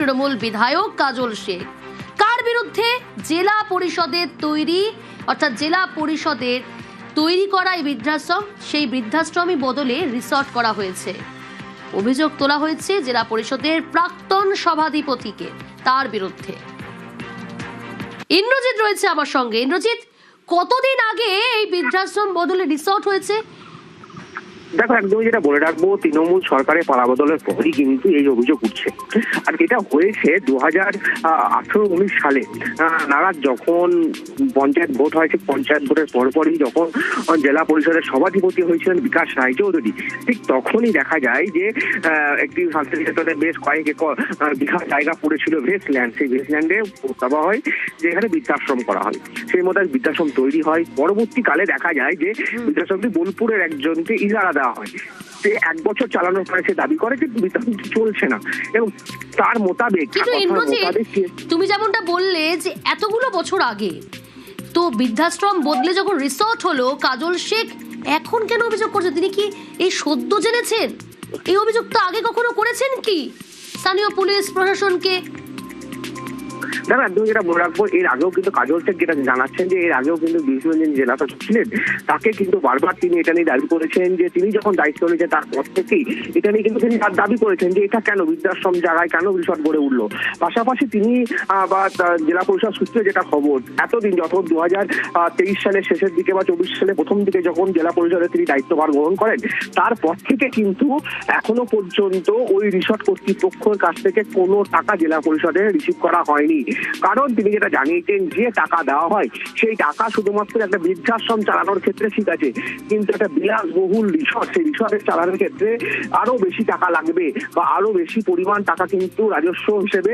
তৃণমূল বিধায়ক কাজল শেখ কার বিরুদ্ধে জেলা পরিষদের তৈরি অর্থাৎ জেলা পরিষদের তৈরি করা এই বৃদ্ধাশ্রম, সেই বৃদ্ধাশ্রমই বদলে রিসর্ট করা হয়েছে। অভিযোগ তোলা হয়েছে জেলা পরিষদের প্রাক্তন সভাধিপতিকে, তার বিরুদ্ধে। ইন্দ্রজিৎ রয়েছে আমার সঙ্গে। ইন্দ্রজিৎ, কতদিন আগে এই বৃদ্ধাশ্রম বদলে রিসর্ট হয়েছে? দেখো, একদমই যেটা বলে রাখবো, তৃণমূল সরকারের পালাবদলের পরই কিন্তু এই অভিযোগ উঠছে। আর এটা হয়েছে 2018-19 সালে নাগাদ, যখন পঞ্চায়েত ভোট হয়েছে। পঞ্চায়েত ভোটের পরপরই যখন জেলা পরিষদের সভাধিপতি হয়েছিলেন বিকাশ রায়চৌধুরী, ঠিক তখনই দেখা যায় যে একটি শান্তিনিকেতনে বেশ কয়েক একর বিঘা জায়গা পড়েছিল ভেস্টল্যান্ড। সেই ভেস্টল্যান্ডে প্রস্তাব হয় যে এখানে বৃদ্ধাশ্রম করা হয়। সেই মতো বৃদ্ধাশ্রম তৈরি হয়। পরবর্তীকালে দেখা যায় যে বৃদ্ধাশ্রমটি বোলপুরের একজনকে ইজারা দেওয়া হয়। সে 1 বছর চালানোর পরে সে দাবি করে যে বৃদ্ধাশ্রমটি চলছে না, এবং তার মোতাবেক। তুমি যেমনটা বললে যে এতগুলো বছর আগে তো বৃদ্ধাশ্রম বদলে যখন রিসর্ট হলো, কাজল শেখ এখন কেন অভিযোগ করছে? তিনি কি এই সদ্য জেনেছেন? এই অভিযোগ তো আগে কখনো করেছেন কি স্থানীয় পুলিশ প্রশাসনকে? দাদা, একদম যেটা মনে রাখবো, এর আগেও কিন্তু কাজল শেখ যেটা জানাচ্ছেন যে এর আগেও কিন্তু বিশ্বরঞ্জন জেলা শাসক ছিলেন, তাকে কিন্তু বারবার তিনি এটা নিয়ে দাবি করেছেন যে তিনি যখন দায়িত্ব নিয়েছেন তারপর থেকেই এটা নিয়ে কিন্তু তিনি দাবি করেছেন যে এটা কেন বৃদ্ধাশ্রম জায়গায় কেন রিসর্ট গড়ে উঠলো। পাশাপাশি তিনি বা জেলা পরিষদ সূত্রে যেটা খবর, এতদিন যখন 2023 সালের শেষের দিকে বা 24 সালে প্রথম দিকে যখন জেলা পরিষদে তিনি দায়িত্বভার গ্রহণ করেন, তারপর থেকে কিন্তু এখনো পর্যন্ত ওই রিসর্ট কর্তৃপক্ষের কাছ থেকে কোনো টাকা জেলা পরিষদে রিসিভ করা হয়নি। কারণ তিনি যেটা জানিয়েছেন, যে টাকা দেওয়া হয় সেই টাকা শুধুমাত্র একটা বৃদ্ধাশ্রম চালানোর ক্ষেত্রে ঠিক আছে, কিন্তু একটা বিলাসবহুল রিসর্ট, সেই রিসর্টের চালানোর ক্ষেত্রে আরো বেশি টাকা লাগবে বা আরো বেশি পরিমাণ টাকা কিন্তু রাজস্ব হিসেবে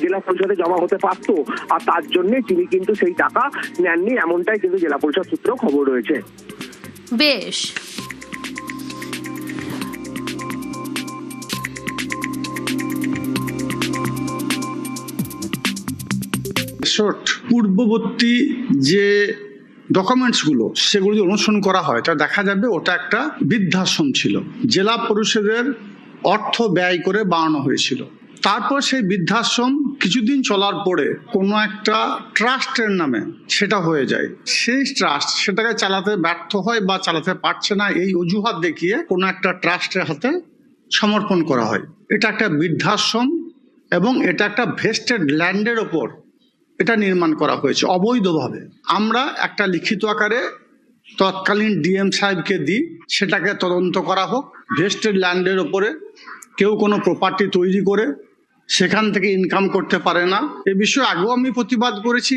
জেলা পরিষদে জমা হতে পারতো। আর তার জন্য তিনি কিন্তু সেই টাকা নেননি, এমনটাই কিন্তু জেলা পরিষদ সূত্রে খবর রয়েছে। বেশ, পূর্ববর্তী যে ডকুমেন্টসগুলো সেগুলো যদি অনুসরণ করা হয় তা দেখা যাবে ওটা একটা বৃদ্ধাশ্রম ছিল, জেলা পরিষদের অর্থ ব্যয় করে বানানো হয়েছিল। তারপর সেই বৃদ্ধাশ্রম কিছুদিন চলার পরে কোনো একটা ট্রাস্টের নামে সেটা হয়ে যায়। সেই ট্রাস্ট সেটাকে চালাতে ব্যর্থ হয় বা চালাতে পারছে না, এই অজুহাত দেখিয়ে কোনো একটা ট্রাস্টের হাতে সমর্পণ করা হয়। এটা একটা বৃদ্ধাশ্রম এবং এটা একটা ভেস্টেড ল্যান্ডের ওপর এটা নির্মাণ করা হয়েছে অবৈধভাবে। আমরা একটা লিখিত আকারে তৎকালীন ডিএম সাহেবকে দিই, সেটাকে তদন্ত করা হোক। ভেস্টেড ল্যান্ডের ওপরে কেউ কোনো প্রপার্টি তৈরি করে সেখান থেকে ইনকাম করতে পারে না। এ বিষয়ে আগেও আমি প্রতিবাদ করেছি।